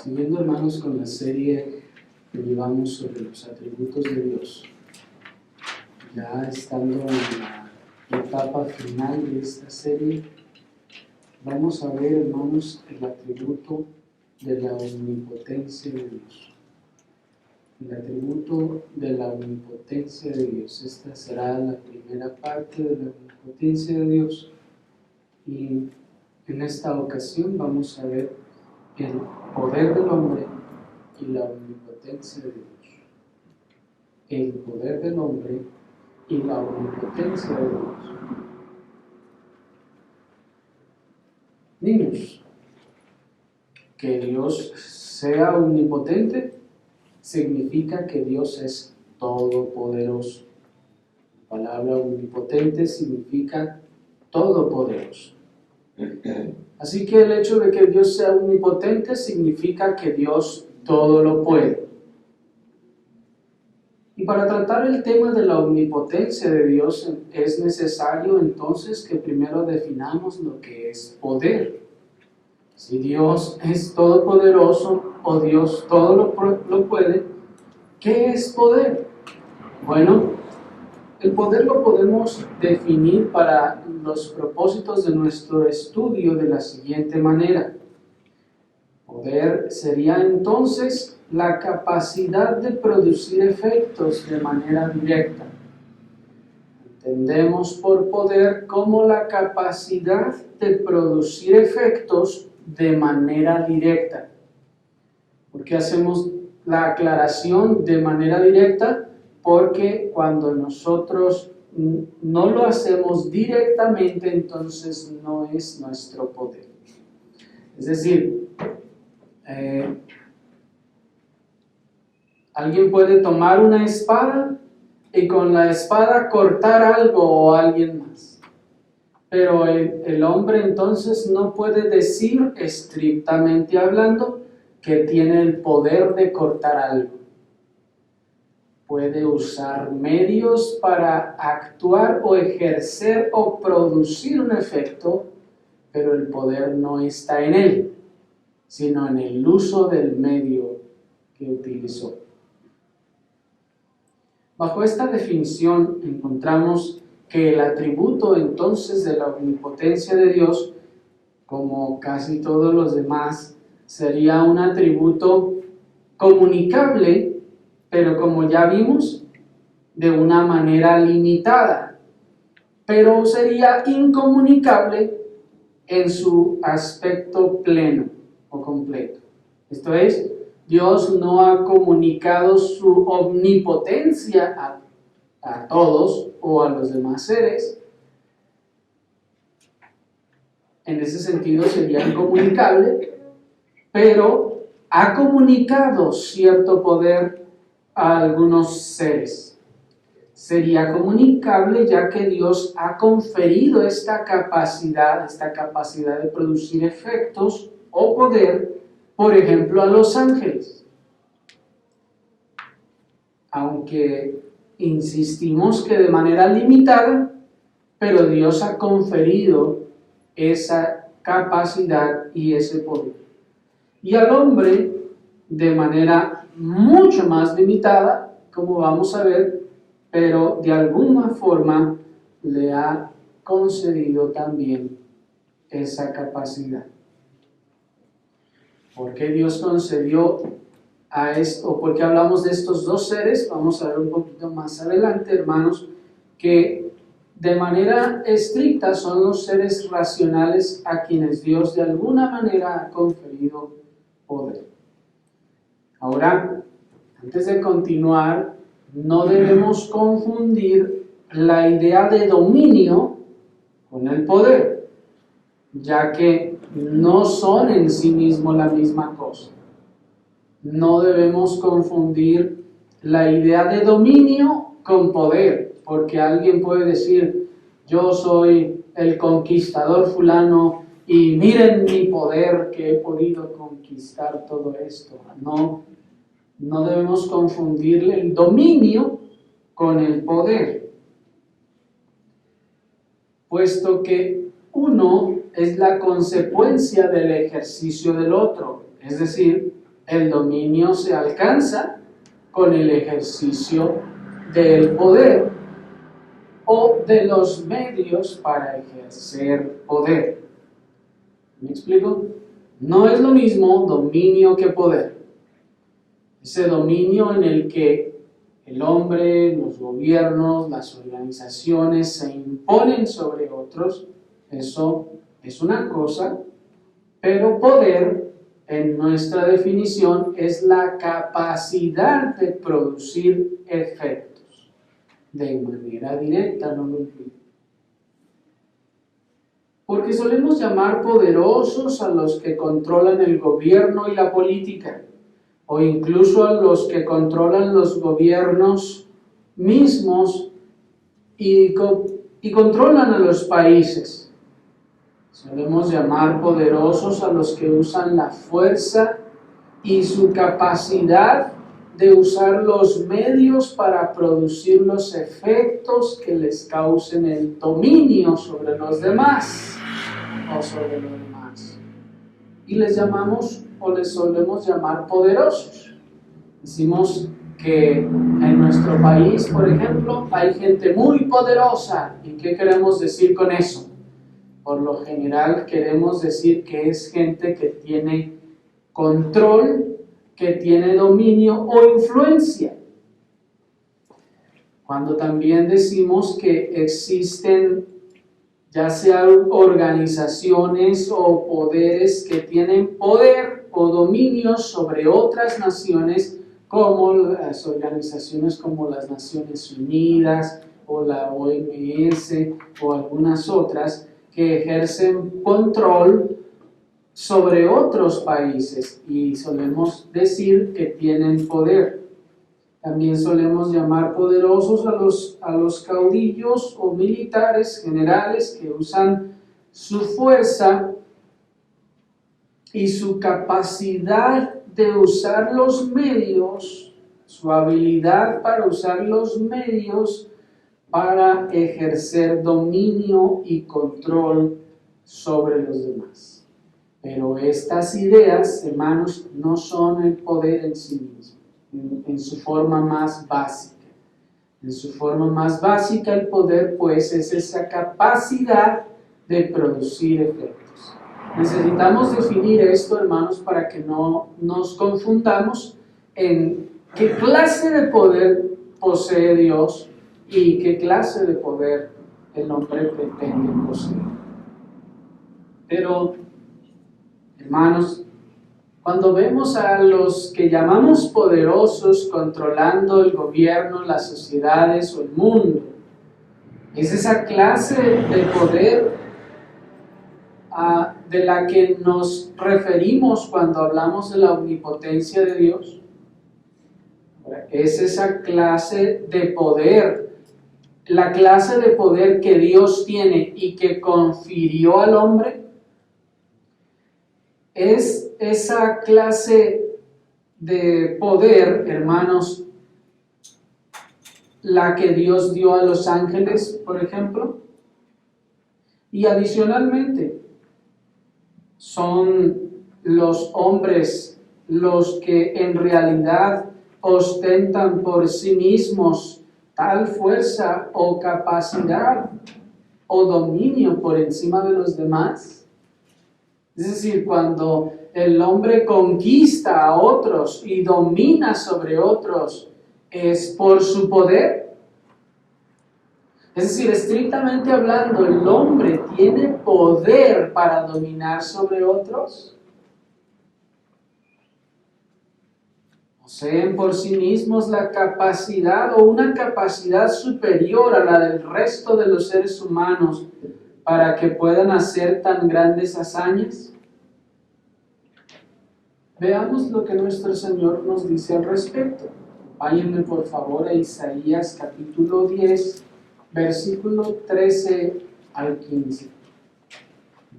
Siguiendo, hermanos, con la serie que llevamos sobre los atributos de Dios, ya estando en la etapa final de esta serie, vamos a ver, hermanos, el atributo de la omnipotencia de Dios. El atributo de la omnipotencia de Dios. Esta será la primera parte de la omnipotencia de Dios. Y en esta ocasión vamos a ver el poder del hombre y la omnipotencia de Dios. El poder del hombre y la omnipotencia de Dios. Niños, que Dios sea omnipotente significa que Dios es todopoderoso. La palabra omnipotente significa todopoderoso. Así que el hecho de que Dios sea omnipotente significa que Dios todo lo puede. Y para tratar el tema de la omnipotencia de Dios es necesario entonces que primero definamos lo que es poder. Si Dios es todopoderoso o Dios todo lo puede, ¿qué es poder? Bueno, el poder lo podemos definir para los propósitos de nuestro estudio de la siguiente manera. Poder sería entonces la capacidad de producir efectos de manera directa. Entendemos por poder como la capacidad de producir efectos de manera directa. ¿Por qué hacemos la aclaración de manera directa? Porque cuando nosotros no lo hacemos directamente, entonces no es nuestro poder. Es decir, alguien puede tomar una espada y con la espada cortar algo o alguien más. Pero el hombre entonces no puede decir, estrictamente hablando, que tiene el poder de cortar algo. Puede usar medios para actuar o ejercer o producir un efecto, pero el poder no está en él, sino en el uso del medio que utilizó. Bajo esta definición encontramos que el atributo entonces de la omnipotencia de Dios, como casi todos los demás, sería un atributo comunicable, pero como ya vimos, de una manera limitada, pero sería incomunicable en su aspecto pleno o completo. Esto es, Dios no ha comunicado su omnipotencia a todos o a los demás seres. En ese sentido sería incomunicable, pero ha comunicado cierto poder a algunos seres. Sería comunicable ya que Dios ha conferido esta capacidad de producir efectos o poder, por ejemplo, a los ángeles. Aunque insistimos que de manera limitada, pero Dios ha conferido esa capacidad y ese poder. Y al hombre, de manera mucho más limitada, como vamos a ver, pero de alguna forma le ha concedido también esa capacidad. ¿Por qué Dios concedió a esto? ¿O por qué hablamos de estos dos seres? Vamos a ver un poquito más adelante, hermanos, que de manera estricta son los seres racionales a quienes Dios de alguna manera ha conferido poder. Ahora, antes de continuar, no debemos confundir la idea de dominio con el poder, ya que no son en sí mismos la misma cosa. No debemos confundir la idea de dominio con poder, porque alguien puede decir, yo soy el conquistador fulano y miren mi poder que he podido conquistar todo esto. No debemos confundir el dominio con el poder, puesto que uno es la consecuencia del ejercicio del otro. Es decir, El dominio se alcanza con el ejercicio del poder o de los medios para ejercer poder. ¿Me explico? No es lo mismo dominio que poder. Ese dominio en el que el hombre, los gobiernos, las organizaciones se imponen sobre otros, eso es una cosa, pero poder, en nuestra definición, es la capacidad de producir efectos de manera directa, no lo implica. Porque solemos llamar poderosos a los que controlan el gobierno y la política, o incluso a los que controlan los gobiernos mismos y controlan a los países. Solemos llamar poderosos a los que usan la fuerza y su capacidad de usar los medios para producir los efectos que les causen el dominio sobre los demás o sobre los demás. Y les llamamos o les solemos llamar poderosos. Decimos que en nuestro país, por ejemplo, hay gente muy poderosa. ¿Y qué queremos decir con eso? Por lo general queremos decir que es gente que tiene control, que tiene dominio o influencia. Cuando también decimos que existen ya sea organizaciones o poderes que tienen poder o dominio sobre otras naciones, como las organizaciones como las Naciones Unidas o la OMS o algunas otras, que ejercen control sobre otros países y solemos decir que tienen poder. También solemos llamar poderosos a los caudillos o militares generales que usan su fuerza y su capacidad de usar los medios, su habilidad para usar los medios para ejercer dominio y control sobre los demás. Pero estas ideas, hermanos, no son el poder en sí mismo. En su forma más básica. En su forma más básica, el poder, pues, es esa capacidad de producir efectos. Necesitamos definir esto, hermanos, para que no nos confundamos en qué clase de poder posee Dios y qué clase de poder el hombre pretende poseer. Pero, hermanos, cuando vemos a los que llamamos poderosos controlando el gobierno, las sociedades o el mundo, es esa clase de poder de la que nos referimos cuando hablamos de la omnipotencia de Dios. Es esa clase de poder, la clase de poder que Dios tiene y que confirió al hombre. Es esa clase de poder, hermanos, la que Dios dio a los ángeles, por ejemplo. Y adicionalmente, son los hombres los que en realidad ostentan por sí mismos tal fuerza o capacidad o dominio por encima de los demás. Es decir, cuando el hombre conquista a otros y domina sobre otros, ¿es por su poder? Es decir, estrictamente hablando, ¿el hombre tiene poder para dominar sobre otros? Poseen por sí mismos la capacidad o una capacidad superior a la del resto de los seres humanos para que puedan hacer tan grandes hazañas. Veamos lo que nuestro Señor nos dice al respecto. Váyanme por favor a Isaías capítulo 10, versículo 13 al 15.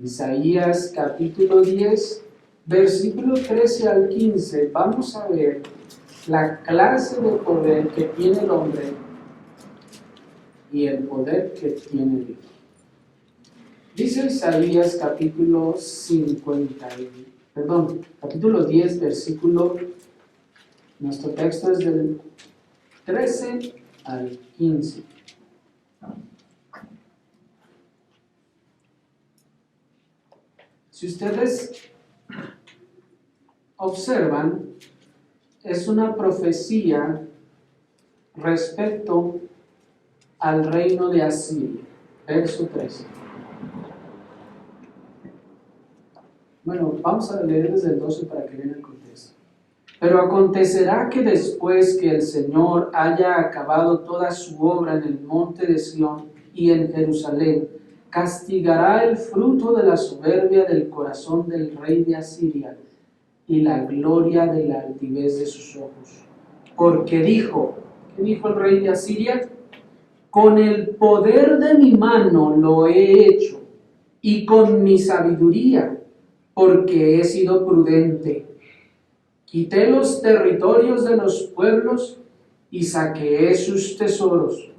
Isaías capítulo 10, versículo 13 al 15. Vamos a ver la clase de poder que tiene el hombre y el poder que tiene Dios. Dice Isaías capítulo 50 capítulo 10, versículo, nuestro texto es del 13 al 15. Si ustedes observan, es una profecía respecto al reino de Asiria, verso 13. Bueno, vamos a leer desde el 12 para que vean el contexto. Pero acontecerá que después que el Señor haya acabado toda su obra en el monte de Sión y en Jerusalén, castigará el fruto de la soberbia del corazón del rey de Asiria y la gloria de la altivez de sus ojos. Porque dijo, ¿qué dijo el rey de Asiria? Con el poder de mi mano lo he hecho, y con mi sabiduría, porque he sido prudente. Quité los territorios de los pueblos y saqueé sus tesoros,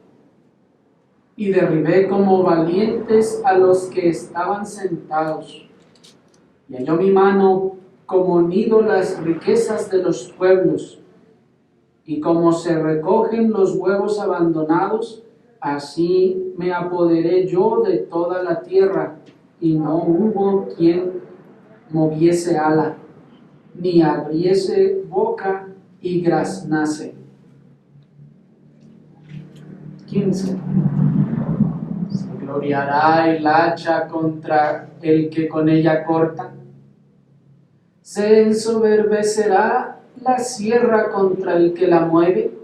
y derribé como valientes a los que estaban sentados. Y halló mi mano como nido las riquezas de los pueblos, y como se recogen los huevos abandonados, así me apoderé yo de toda la tierra, y no hubo quien moviese ala, ni abriese boca y graznase. 15. ¿Se gloriará el hacha contra el que con ella corta? ¿Se ensoberbecerá la sierra contra el que la mueve?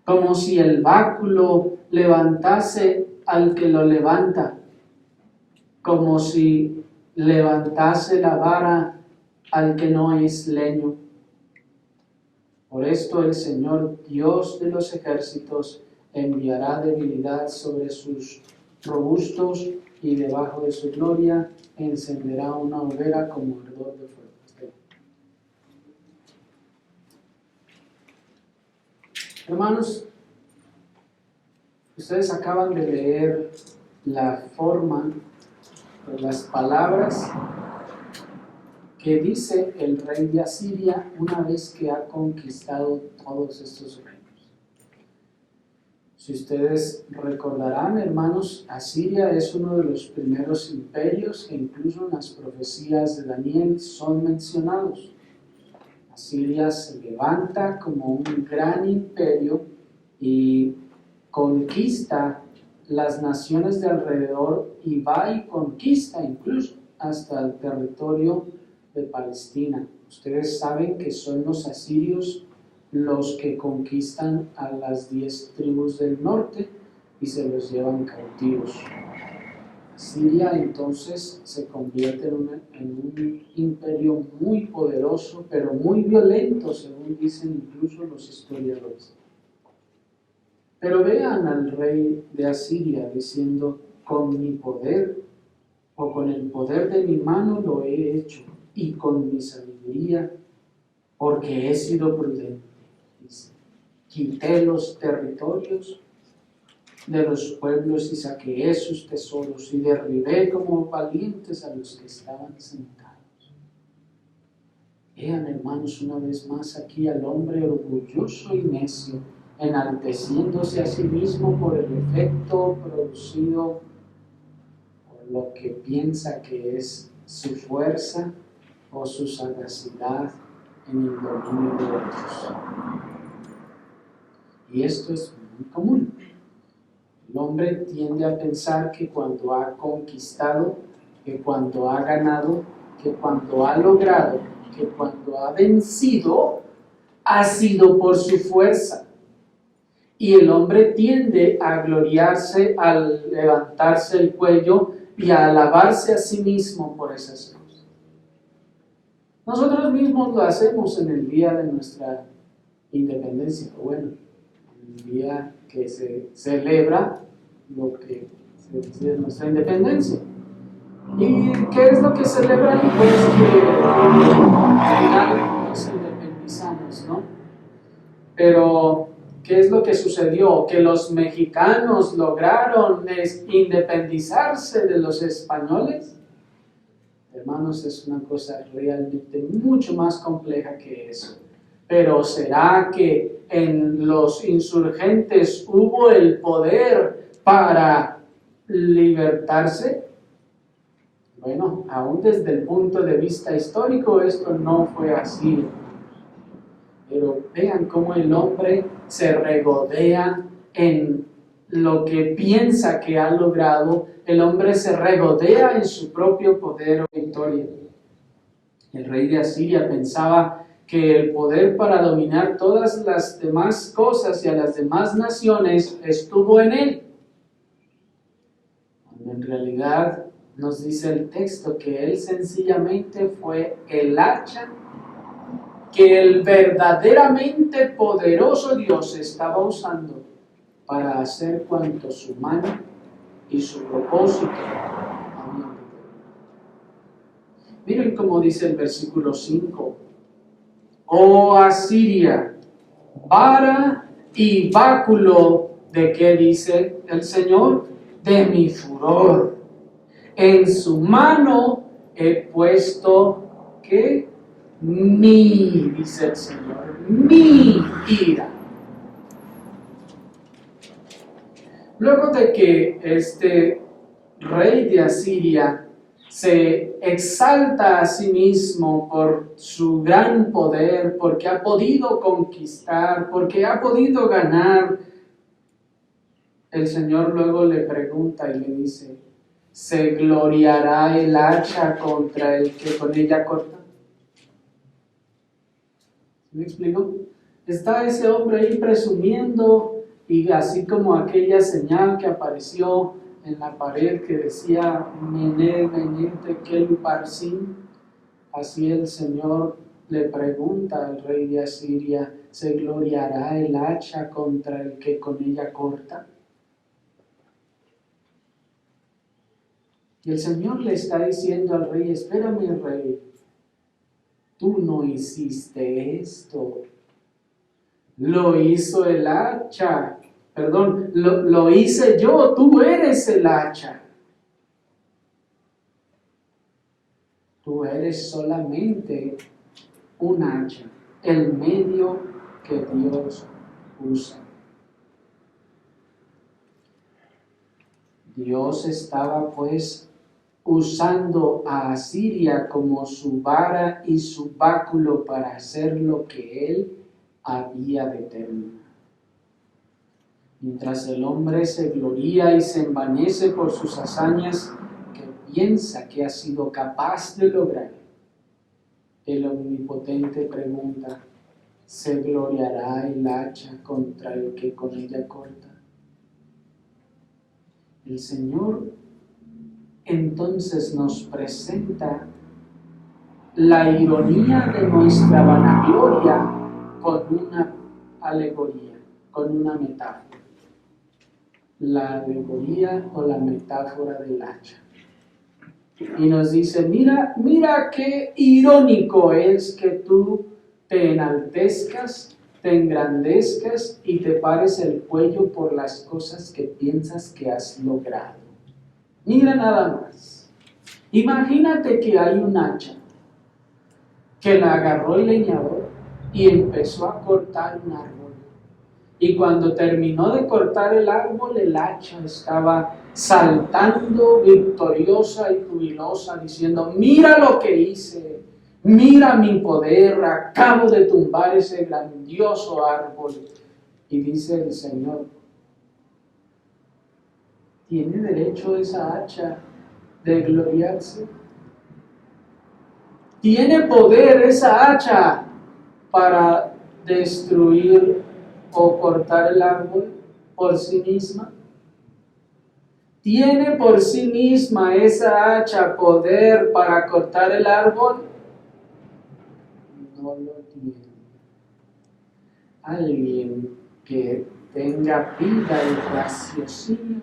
Como si el báculo levantase al que lo levanta, como si levantase la vara al que no es leño. Por esto el Señor, Dios de los ejércitos, enviará debilidad sobre sus robustos, y debajo de su gloria encenderá una hoguera como ardor de fuego. Hermanos, ustedes acaban de leer la forma, las palabras que dice el rey de Asiria una vez que ha conquistado todos estos reinos. Si ustedes recordarán, hermanos, Asiria es uno de los primeros imperios que incluso en las profecías de Daniel son mencionados. Asiria se levanta como un gran imperio y conquista las naciones de alrededor y va y conquista incluso hasta el territorio de Palestina. Ustedes saben que son los asirios los que conquistan a las 10 tribus del norte y se los llevan cautivos. Siria entonces se convierte en un imperio muy poderoso, pero muy violento, según dicen incluso los historiadores. Pero vean al rey de Asiria diciendo, con mi poder, o con el poder de mi mano lo he hecho, y con mi sabiduría, porque he sido prudente. Dice, quité los territorios de los pueblos y saqueé sus tesoros, y derribé como valientes a los que estaban sentados. Vean, hermanos, una vez más aquí al hombre orgulloso y necio, enalteciéndose a sí mismo por el efecto producido por lo que piensa que es su fuerza o su sagacidad en el dominio de otros. Y esto es muy común. El hombre tiende a pensar que cuando ha conquistado, que cuando ha ganado, que cuando ha logrado, que cuando ha vencido, ha sido por su fuerza. Y el hombre tiende a gloriarse al levantarse el cuello y a alabarse a sí mismo por esas cosas. Nosotros mismos lo hacemos en el día de nuestra independencia, o bueno, el día que se celebra lo que se dice nuestra independencia. ¿Y qué es lo que celebran? Pues que al final nos independizamos, ¿no? Pero ¿qué es lo que sucedió? Que los mexicanos lograron independizarse de los españoles. Hermanos, es una cosa realmente mucho más compleja que eso. Pero ¿será que en los insurgentes hubo el poder para libertarse? Bueno, aún desde el punto de vista histórico esto no fue así. Pero vean cómo el hombre se regodea en lo que piensa que ha logrado. El hombre se regodea en su propio poder o victoria. El rey de Asiria pensaba que el poder para dominar todas las demás cosas y a las demás naciones estuvo en él. Cuando en realidad nos dice el texto que él sencillamente fue el hacha que el verdaderamente poderoso Dios estaba usando para hacer cuanto su mano y su propósito habían determinado. Miren cómo dice el versículo 5. Oh Asiria, vara y báculo, ¿de qué dice el Señor? De mi furor. En su mano he puesto, ¿qué? Dice el Señor, mi ira. Luego de que este rey de Asiria se exalta a sí mismo por su gran poder, porque ha podido conquistar, porque ha podido ganar, el Señor luego le pregunta y le dice, ¿se gloriará el hacha contra el que con ella corta? ¿Me explico? Está ese hombre ahí presumiendo, y así como aquella señal que apareció en la pared que decía Mene, Mene, Tekel, Parsin, así el Señor le pregunta al rey de Asiria, ¿se gloriará el hacha contra el que con ella corta? Y el Señor le está diciendo al rey, espérame, rey, tú no hiciste esto. Lo hizo el hacha, perdón, lo hice yo, tú eres el hacha. Tú eres solamente un hacha, el medio que Dios usa. Dios estaba pues usando a Asiria como su vara y su báculo para hacer lo que Él había determinado. Mientras el hombre se gloría y se envanece por sus hazañas que piensa que ha sido capaz de lograr, el Omnipotente pregunta, ¿se gloriará el hacha contra el que con ella corta? El Señor entonces nos presenta la ironía de nuestra vanagloria con una alegoría, con una metáfora. La alegoría o la metáfora del hacha. Y nos dice, mira qué irónico es que tú te enaltezcas, te engrandezcas y te pares el cuello por las cosas que piensas que has logrado. Mira nada más. Imagínate que hay un hacha que la agarró el leñador y empezó a cortar un árbol. Y cuando terminó de cortar el árbol, el hacha estaba saltando victoriosa y jubilosa, diciendo, mira lo que hice, mira mi poder, acabo de tumbar ese grandioso árbol. Y dice el Señor, ¿tiene derecho esa hacha de gloriarse? ¿Tiene poder esa hacha para destruir o cortar el árbol por sí misma? ¿Tiene por sí misma esa hacha poder para cortar el árbol? No lo tiene. Alguien que tenga vida y raciocinio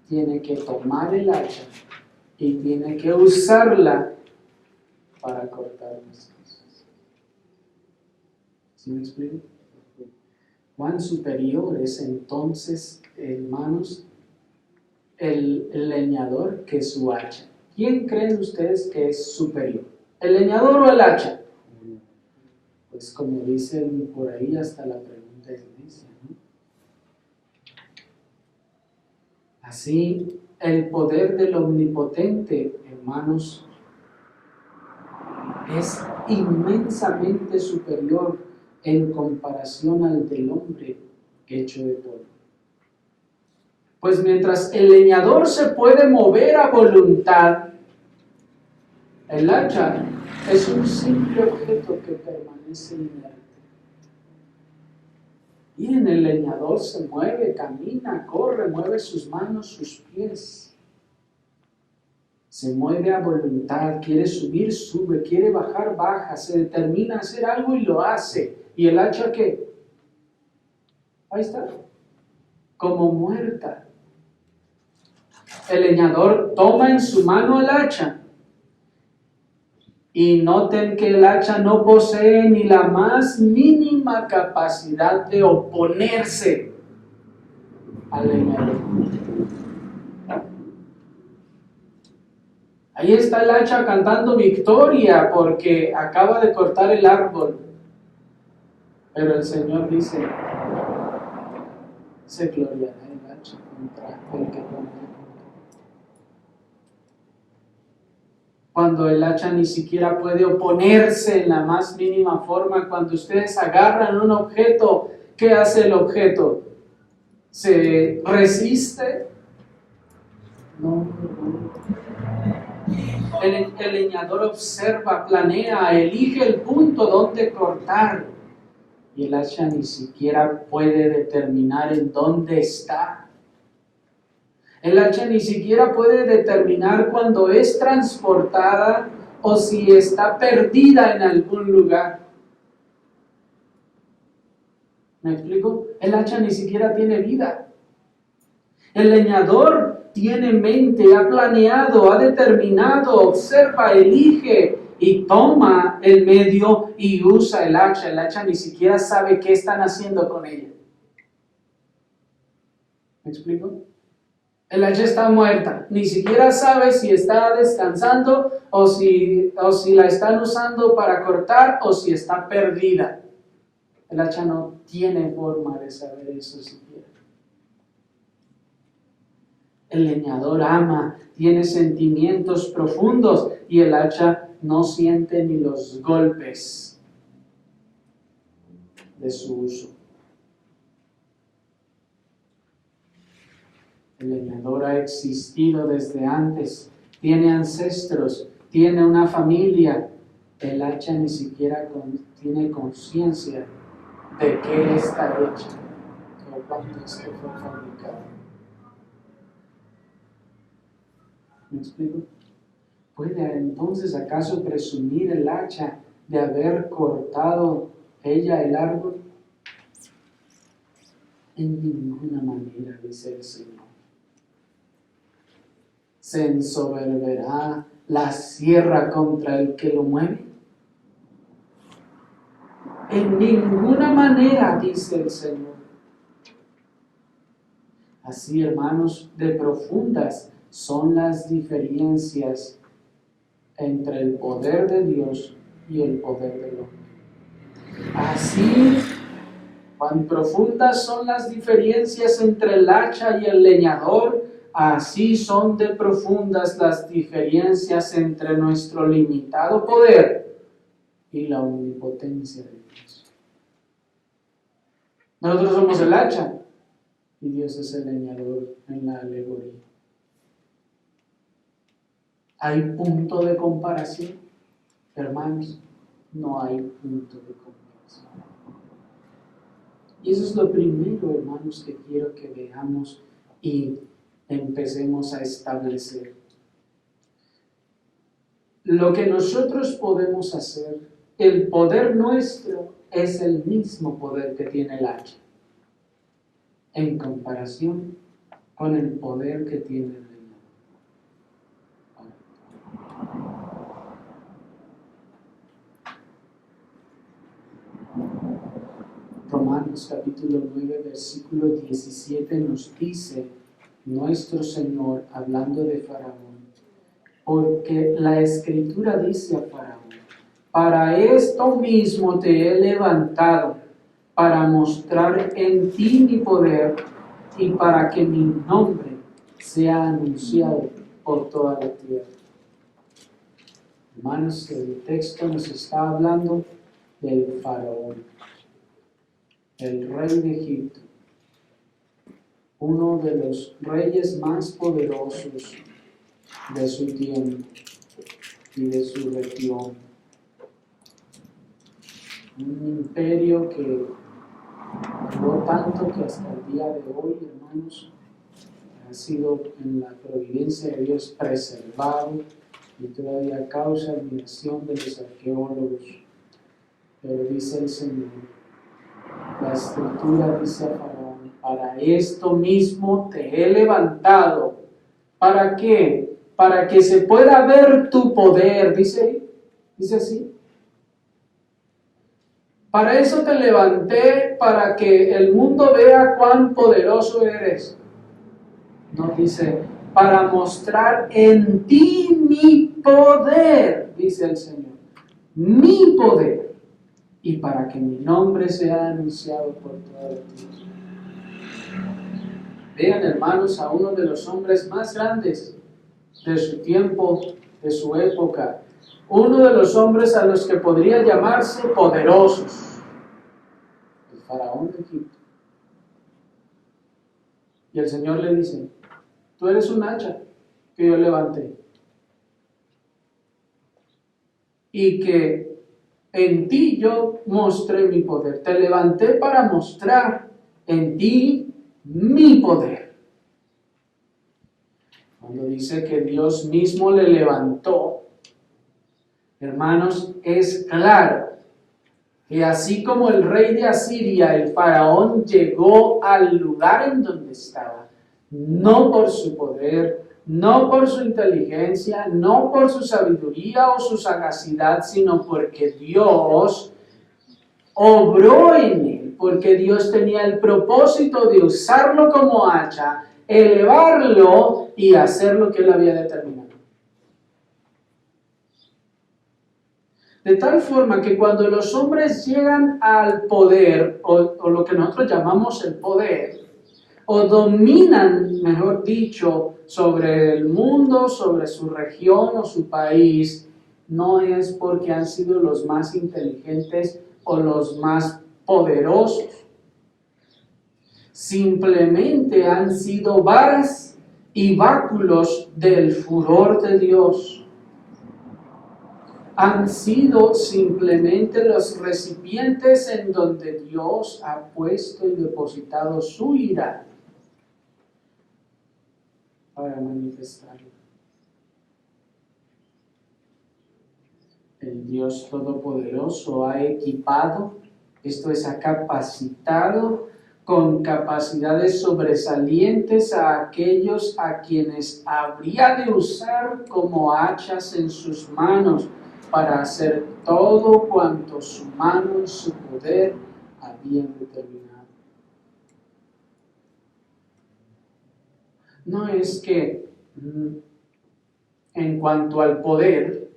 tiene que tomar el hacha y tiene que usarla para cortar las cosas. ¿Sí me explico? ¿Cuán superior es entonces, hermanos, el leñador que su hacha? ¿quién creen ustedes que es superior? ¿El leñador o el hacha? Pues como dicen por ahí, hasta la pregunta es necia, ¿no? Así, el poder del Omnipotente, hermanos, es inmensamente superior en comparación al del hombre hecho de polvo. Pues mientras el leñador se puede mover a voluntad, el hacha es un simple objeto que permanece inerte. Miren, el leñador se mueve, camina, corre, mueve sus manos, sus pies. Se mueve a voluntad, quiere subir, sube, quiere bajar, baja, se determina a hacer algo y lo hace. ¿Y el hacha qué? Ahí está, como muerta. El leñador toma en su mano el hacha. Y noten que el hacha no posee ni la más mínima capacidad de oponerse al leñador. Ahí está el hacha cantando victoria porque acaba de cortar el árbol. Pero el Señor dice, se gloriará el hacha contra el que pone. Cuando el hacha ni siquiera puede oponerse en la más mínima forma, cuando ustedes agarran un objeto, ¿qué hace el objeto? ¿Se resiste? No. El leñador observa, planea, elige el punto donde cortar. Y el hacha ni siquiera puede determinar en dónde está. El hacha ni siquiera puede determinar cuando es transportada o si está perdida en algún lugar. ¿Me explico? El hacha ni siquiera tiene vida. El leñador tiene mente, ha planeado, ha determinado, observa, elige y toma el medio y usa el hacha. El hacha ni siquiera sabe qué están haciendo con ella. ¿Me explico? El hacha está muerta, ni siquiera sabe si está descansando o si la están usando para cortar o si está perdida. El hacha no tiene forma de saber eso siquiera. El leñador ama, tiene sentimientos profundos y el hacha no siente ni los golpes de su uso. El leñador ha existido desde antes, tiene ancestros, tiene una familia. El hacha ni siquiera tiene conciencia de qué está hecha o cuándo es que fue fabricado. ¿Me explico? ¿Puede entonces acaso presumir el hacha de haber cortado ella el árbol? En ninguna manera, dice el Señor. ¿Se ensoberberá la sierra contra el que lo mueve? En ninguna manera, dice el Señor. Así, hermanos, de profundas son las diferencias entre el poder de Dios y el poder del hombre. Así, cuán profundas son las diferencias entre el hacha y el leñador, así son de profundas las diferencias entre nuestro limitado poder y la omnipotencia de Dios. Nosotros somos el hacha y Dios es el leñador en la alegoría. ¿Hay punto de comparación? Hermanos, no hay punto de comparación. Y eso es lo primero, hermanos, que quiero que veamos y empecemos a establecer. Lo que nosotros podemos hacer, el poder nuestro es el mismo poder que tiene el hacha, en comparación con el poder que tiene el leñador. Romanos capítulo 9, versículo 17 nos dice nuestro Señor, hablando de Faraón: porque la Escritura dice a Faraón: para esto mismo te he levantado, para mostrar en ti mi poder y para que mi nombre sea anunciado por toda la tierra. Hermanos, el texto nos está hablando del Faraón, el rey de Egipto, uno de los reyes más poderosos de su tiempo y de su región. Un imperio que duró tanto que hasta el día de hoy, hermanos, ha sido en la providencia de Dios preservado y todavía causa admiración de los arqueólogos. Pero dice el Señor, la Escritura dice a Faraón: para esto mismo te he levantado. ¿Para qué? Para que se pueda ver tu poder, dice así. Para eso te levanté, para que el mundo vea cuán poderoso eres. No, dice, para mostrar en ti mi poder, dice el Señor, mi poder, y para que mi nombre sea anunciado por toda la tierra. Vean, hermanos, a uno de los hombres más grandes de su tiempo, de su época, uno de los hombres a los que podría llamarse poderosos, el faraón de Egipto. Y el Señor le dice: tú eres un hacha que yo levanté, y que en ti yo mostré mi poder. Te levanté para mostrar en ti mi poder. Cuando dice que Dios mismo le levantó, hermanos, es claro que así como el rey de Asiria, el faraón, llegó al lugar en donde estaba, no por su poder, no por su inteligencia, no por su sabiduría o su sagacidad, sino porque Dios obró en él, porque Dios tenía el propósito de usarlo como hacha, elevarlo y hacer lo que él había determinado. De tal forma que cuando los hombres llegan al poder, o lo que nosotros llamamos el poder, o dominan, mejor dicho, sobre el mundo, sobre su región o su país, no es porque han sido los más inteligentes o los más poderosos. Simplemente han sido varas y báculos del furor de Dios. Han sido simplemente los recipientes en donde Dios ha puesto y depositado su ira para manifestarlo. El Dios Todopoderoso ha equipado, esto es, ha capacitado con capacidades sobresalientes a aquellos a quienes habría de usar como hachas en sus manos para hacer todo cuanto su mano y su poder habían determinado. No es que en cuanto al poder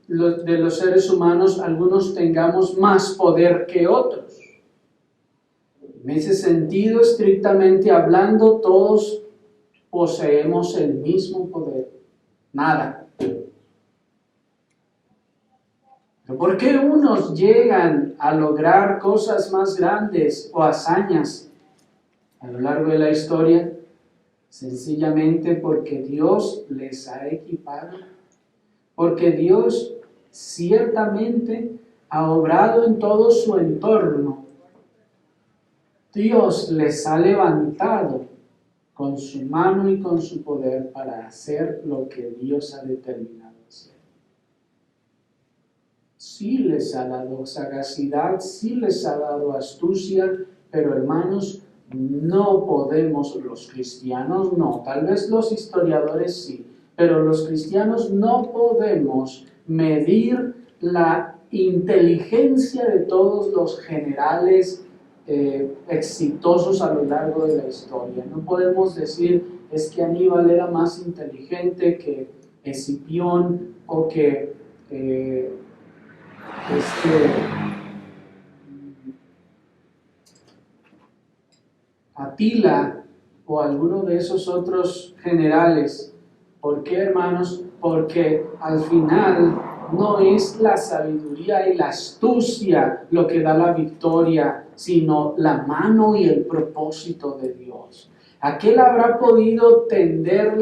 de los seres humanos, algunos tengamos más poder que otros. En ese sentido, estrictamente hablando, todos poseemos el mismo poder. Nada. ¿Por qué unos llegan a lograr cosas más grandes o hazañas a lo largo de la historia? Sencillamente porque Dios les ha equipado, porque Dios ciertamente ha obrado en todo su entorno. Dios les ha levantado con su mano y con su poder para hacer lo que Dios ha determinado hacer. Sí les ha dado sagacidad, sí les ha dado astucia, pero hermanos, no podemos, los cristianos no, tal vez los historiadores sí, pero los cristianos no podemos medir la inteligencia de todos los generales exitosos a lo largo de la historia. No podemos decir, es que Aníbal era más inteligente que Escipión o que Atila o alguno de esos otros generales. ¿Por qué, hermanos? Porque al final no es la sabiduría y la astucia lo que da la victoria, sino la mano y el propósito de Dios. Aquel habrá podido tender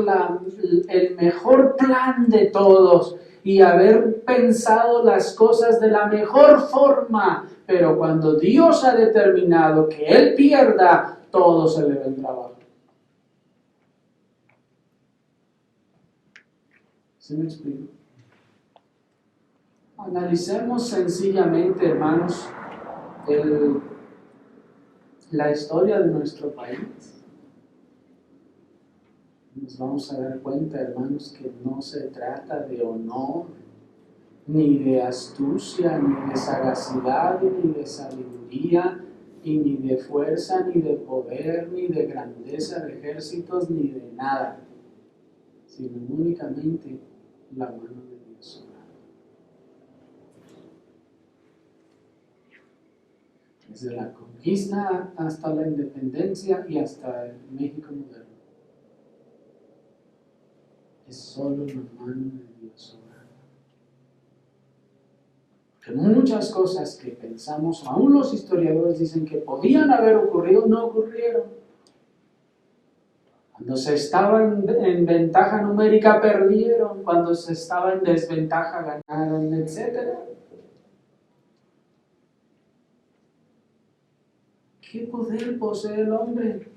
el mejor plan de todos y haber pensado las cosas de la mejor forma, pero cuando Dios ha determinado que él pierda, todo se le vendrá abajo. ¿Sí me explico? Analicemos sencillamente, hermanos, la historia de nuestro país. Nos vamos a dar cuenta, hermanos, que no se trata de honor, ni de astucia, ni de sagacidad, ni de sabiduría, y ni de fuerza, ni de poder, ni de grandeza de ejércitos, ni de nada, sino únicamente la mano de Dios. Desde la conquista hasta la independencia y hasta el México moderno. Es solo la mano de Dios obrando. Que muchas cosas que pensamos, aún los historiadores dicen que podían haber ocurrido, no ocurrieron. Cuando se estaba en ventaja numérica perdieron, cuando se estaba en desventaja ganaron, etc. ¿Qué poder posee el hombre?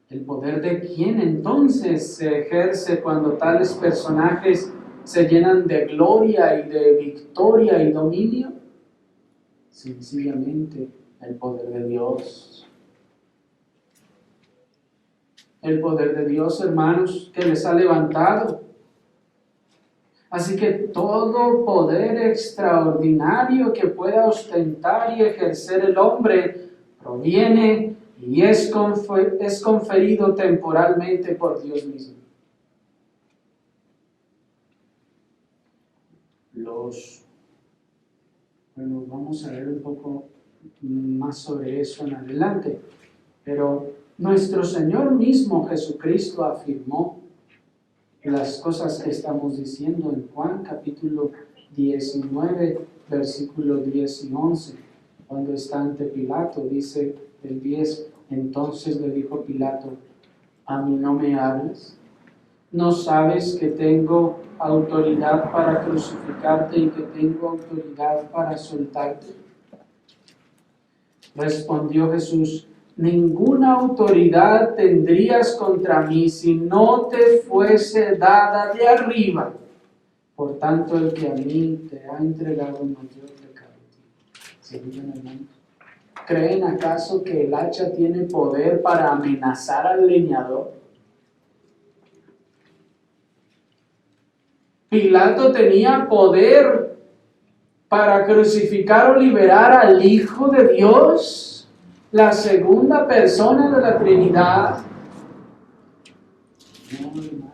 ¿El poder de quién entonces se ejerce cuando tales personajes se llenan de gloria y de victoria y dominio? Sencillamente el poder de Dios. El poder de Dios, hermanos, que les ha levantado. Así que todo poder extraordinario que pueda ostentar y ejercer el hombre proviene y es conferido temporalmente por Dios mismo. Bueno, vamos a ver un poco más sobre eso en adelante, pero nuestro Señor mismo Jesucristo afirmó las cosas que estamos diciendo en Juan capítulo 19, versículos 10 y 11, cuando está ante Pilato, dice el 10, entonces le dijo Pilato, ¿a mí no me hablas? ¿No sabes que tengo autoridad para crucificarte y que tengo autoridad para soltarte? Respondió Jesús, ninguna autoridad tendrías contra mí si no te fuese dada de arriba. Por tanto, el que a mí te ha entregado no yo pecado. ¿Se oyen, hermanos? ¿Creen acaso que el hacha tiene poder para amenazar al leñador? Pilato tenía poder para crucificar o liberar al Hijo de Dios, la segunda persona de la Trinidad. No, hermano.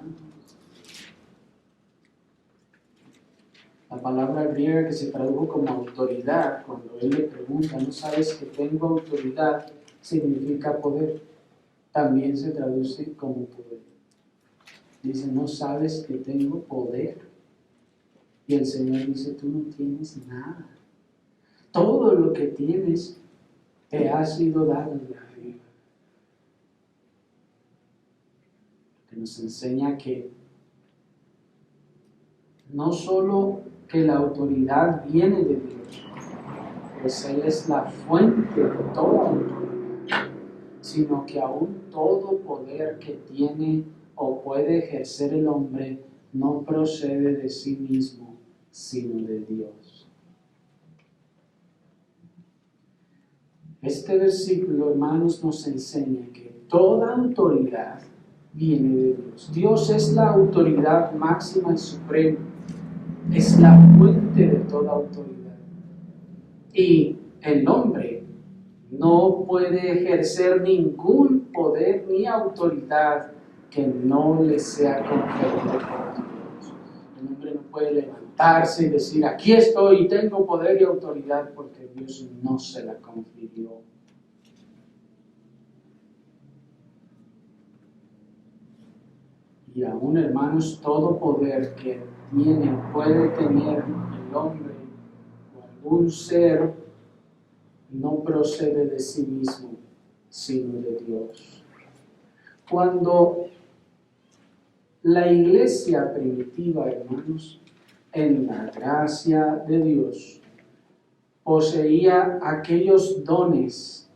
La palabra griega que se tradujo como autoridad, cuando él le pregunta, ¿no sabes que tengo autoridad? Significa poder. También se traduce como poder. Dice, ¿no sabes que tengo poder? Y el Señor dice, tú no tienes nada. Todo lo que tienes te ha sido dado de arriba. Que nos enseña que no solo que la autoridad viene de Dios, pues Él es la fuente de toda autoridad, sino que aún todo poder que tiene o puede ejercer el hombre no procede de sí mismo, sino de Dios. Este versículo, hermanos, nos enseña que toda autoridad viene de Dios. Dios es la autoridad máxima y suprema. Es la fuente de toda autoridad. Y el hombre no puede ejercer ningún poder ni autoridad que no le sea conferido por Dios. El hombre no puede levantarse y decir, aquí estoy y tengo poder y autoridad, porque Dios no se la confirió. Y aún, hermanos, todo poder que puede tener el hombre o algún ser, no procede de sí mismo, sino de Dios. Cuando la iglesia primitiva, hermanos, en la gracia de Dios, poseía aquellos dones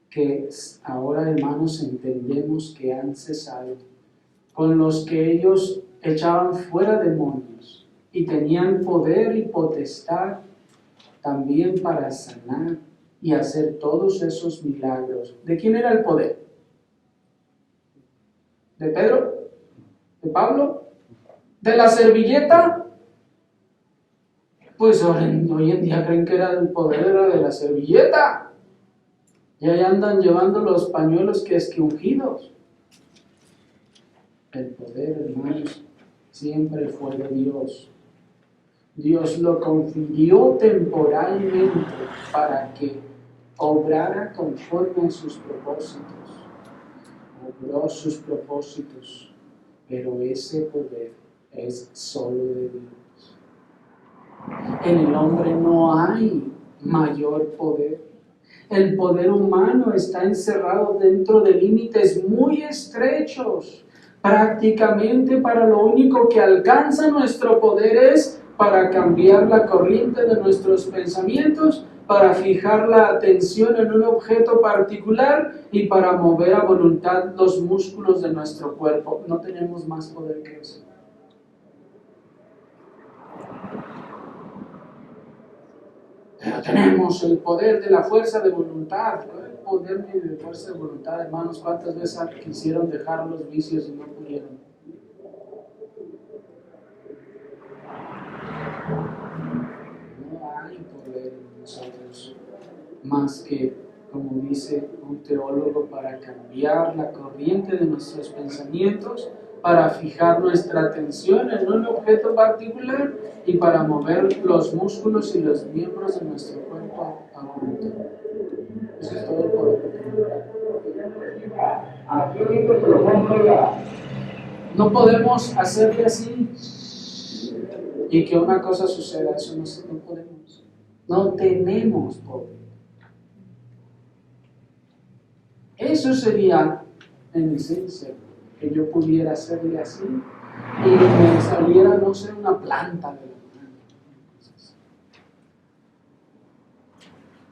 que ahora, hermanos, entendemos que han cesado, con los que ellos echaban fuera demonios y tenían poder y potestad también para sanar y hacer todos esos milagros. ¿De quién era el poder? ¿De Pedro? ¿De Pablo? ¿De la servilleta? Pues hoy en día creen que el poder era de la servilleta. Y ahí andan llevando los pañuelos que ungidos. El poder, hermanos, siempre fue de Dios. Dios lo confirió temporalmente para que obrara conforme a sus propósitos. Obró sus propósitos, pero ese poder es solo de Dios. En el hombre no hay mayor poder. El poder humano está encerrado dentro de límites muy estrechos. Prácticamente para lo único que alcanza nuestro poder es para cambiar la corriente de nuestros pensamientos, para fijar la atención en un objeto particular y para mover a voluntad los músculos de nuestro cuerpo. No tenemos más poder que eso. Pero tenemos el poder de la fuerza de voluntad. El poder de fuerza de voluntad, hermanos, ¿cuántas veces quisieron dejar los vicios y no pudieron? No hay poder en nosotros más que, como dice un teólogo, para cambiar la corriente de nuestros pensamientos, para fijar nuestra atención en un objeto particular y para mover los músculos y los miembros de nuestro cuerpo a voluntad. Eso es todo el poder. No podemos hacerle así y que una cosa suceda. Eso no podemos. No tenemos poder. Eso sería, en esencia, que yo pudiera hacerle así y me saliera, no sé, una planta de la mano.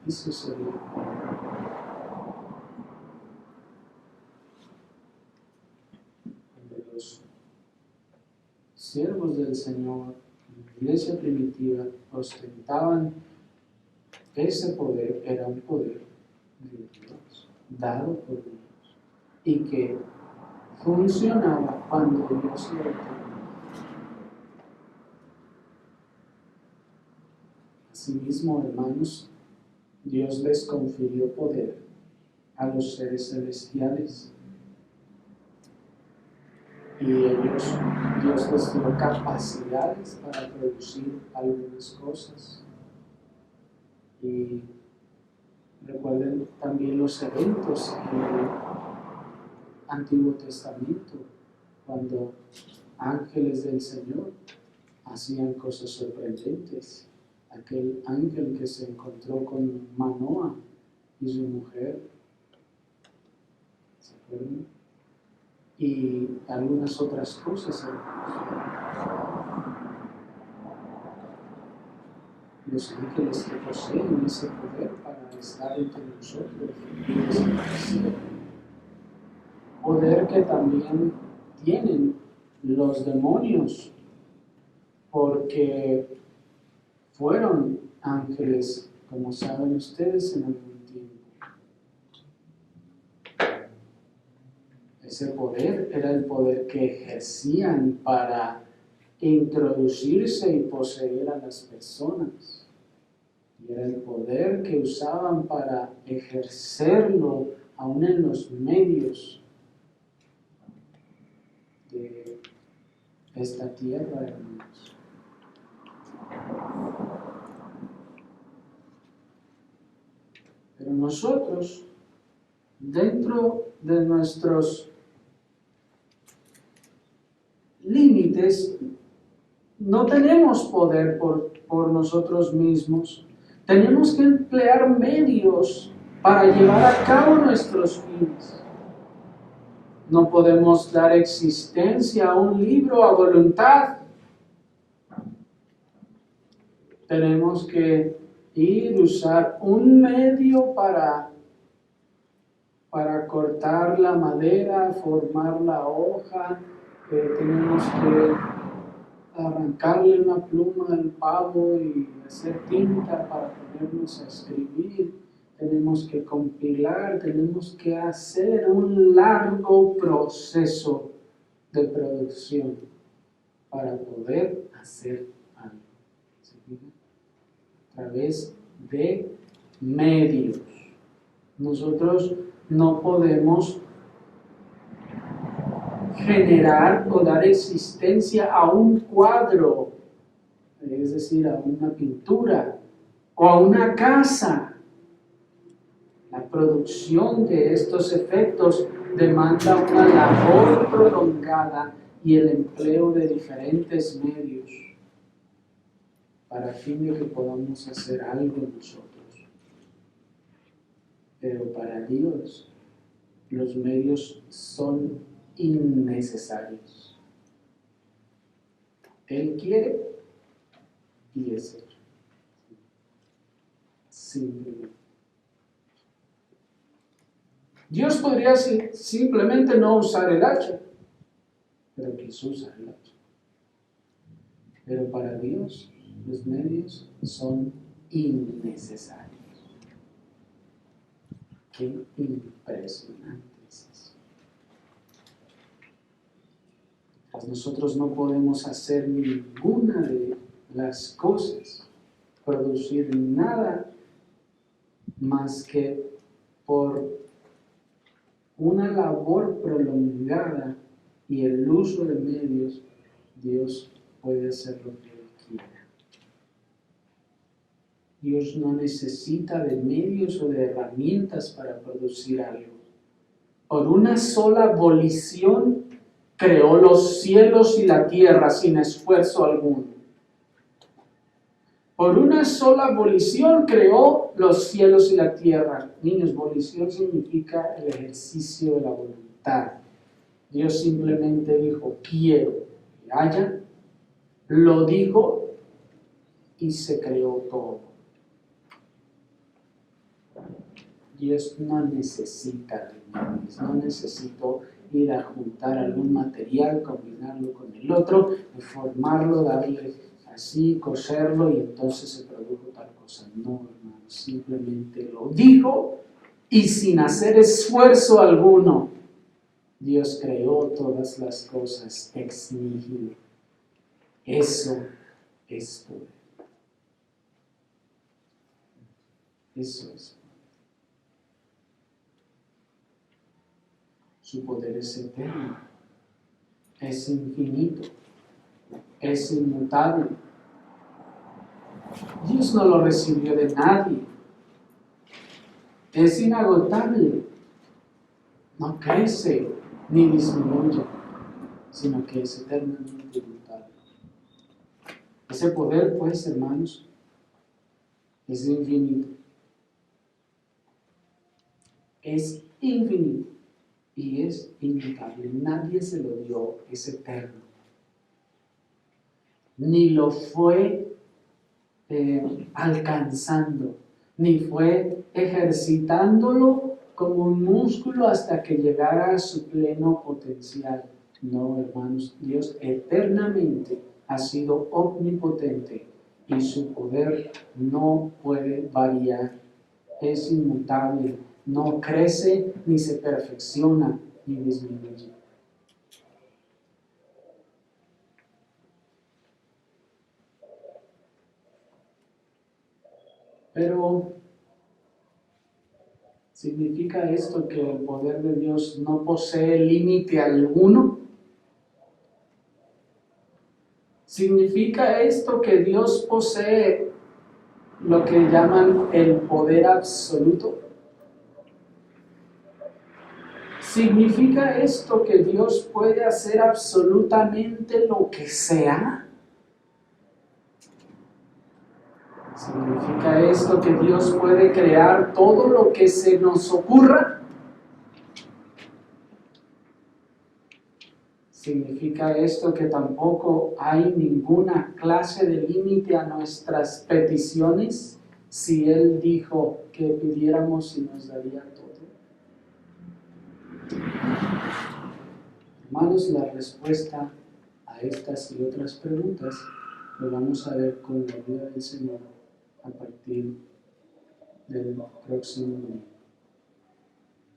Eso sería. Cuando los siervos del Señor, en la iglesia primitiva, ostentaban ese poder, era un poder de Dios, dado por Dios, y que funcionaba cuando Dios lo determinó. Asimismo, hermanos, Dios les confirió poder a los seres celestiales y Dios les dio capacidades para producir algunas cosas. Y recuerden también los eventos en el Antiguo Testamento, cuando ángeles del Señor hacían cosas sorprendentes. Aquel ángel que se encontró con Manoa y su mujer, ¿se acuerdan? Y algunas otras cosas, los ángeles que poseen ese poder para estar entre nosotros, poder que también tienen los demonios, porque fueron ángeles, como saben ustedes, en algún tiempo. Ese poder era el poder que ejercían para introducirse y poseer a las personas. Y era el poder que usaban para ejercerlo aún en los medios de esta tierra, hermanos. Pero nosotros, dentro de nuestros límites, no tenemos poder por nosotros mismos. Tenemos que emplear medios para llevar a cabo nuestros fines. No podemos dar existencia a un libro a voluntad. Tenemos que usar un medio para cortar la madera, formar la hoja. Tenemos que arrancarle una pluma al pavo y hacer tinta para ponernos a escribir. Tenemos que compilar, tenemos que hacer un largo proceso de producción para poder hacer algo. ¿Se fijan? A través de medios. Nosotros no podemos generar o dar existencia a un cuadro, es decir, a una pintura o a una casa. La producción de estos efectos demanda una labor prolongada y el empleo de diferentes medios para fin de que podamos hacer algo nosotros. Pero para Dios los medios son innecesarios. Él quiere y es hecho. Simplemente. Dios podría simplemente no usar el hacha, pero quiso usar el hacha. Pero para Dios los medios son innecesarios. Qué impresionante es eso. Pues nosotros no podemos hacer ninguna de las cosas, producir nada más que por una labor prolongada y el uso de medios. Dios puede hacer lo que Él quiera. Dios no necesita de medios o de herramientas para producir algo. Por una sola volición creó los cielos y la tierra sin esfuerzo alguno. Por una sola volición creó los cielos y la tierra. Niños, volición significa el ejercicio de la voluntad. Dios simplemente dijo, quiero que haya, lo dijo y se creó todo. Dios no necesita de medios, no necesitó ir a juntar algún material, combinarlo con el otro, formarlo, darle así, coserlo y entonces se produjo tal cosa. No, hermano, simplemente lo dijo y sin hacer esfuerzo alguno, Dios creó todas las cosas ex nihilo. Eso es poder. Eso es. Su poder es eterno, es infinito, es inmutable. Dios no lo recibió de nadie. Es inagotable. No crece ni disminuye, sino que es eternamente inmutable. Ese poder, pues, hermanos, es infinito. Es infinito y es inmutable. Nadie se lo dio, es eterno. Ni lo fue alcanzando, ni fue ejercitándolo como un músculo hasta que llegara a su pleno potencial. No, hermanos, Dios eternamente ha sido omnipotente y su poder no puede variar, es inmutable, no crece ni se perfecciona ni disminuye. Pero ¿significa esto que el poder de Dios no posee límite alguno? ¿Significa esto que Dios posee lo que llaman el poder absoluto? ¿Significa esto que Dios puede hacer absolutamente lo que sea? ¿Significa esto que Dios puede crear todo lo que se nos ocurra? ¿Significa esto que tampoco hay ninguna clase de límite a nuestras peticiones? Si Él dijo que pidiéramos y nos daría todo. Hermanos, la respuesta a estas y otras preguntas lo vamos a ver con la ayuda del Señor a partir del próximo domingo.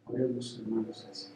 Oremos, hermanos, así.